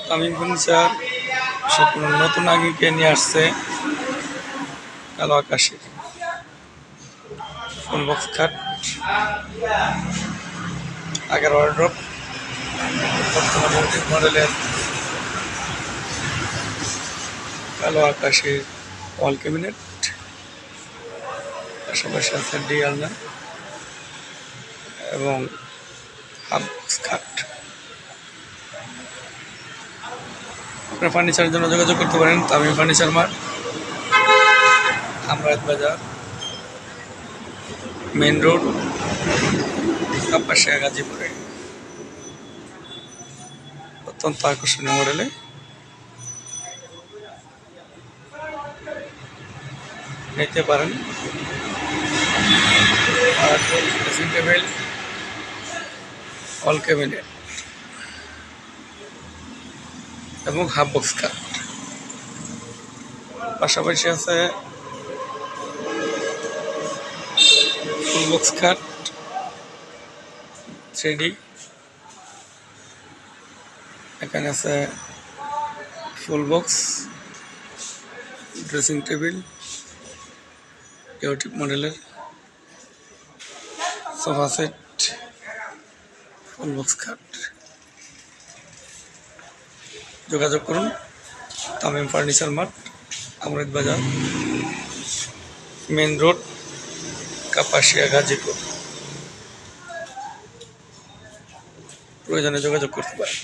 Tamim furniture সম্পূর্ণ নতুন আগিকে নিয়ে আসছে কালো আকাশে ফুল বক্স খাট, আগের ওয়ার্ড্রপ, বর্তমানে মডেলের কালো আকাশের ওয়াল ক্যাবিনেট, পাশাপাশি আছে ডি আলনা এবং হাফ বক্স খাট। আপনার ফার্নিচারের জন্য যোগাযোগ করতে পারেন তামিম ফার্নিচার মার্ট, আমরাত বাজার, মেন রোড, কাপাসিয়া, গাজীপুরে। অত্যন্ত আকর্ষণীয় মডেলে নিতে পারেন। আর ড্রেসিং টেবিল, ওয়াল ক্যাবিনেট এবং হাফ বক্স খাট, পাশাপাশি আছে ফুল বক্স খাট 3D, এখানে আছে full box dressing table, YouTube মডেলের সোফা সেট, ফুল বক্স খাট। যোগাযোগ করুন তামিম ফার্নিচার মার্ট, আমরাত বাজার, মেন রোড, কাপাসিয়া, গাজীপুর। প্রয়োজনে যোগাযোগ করতে পারেন।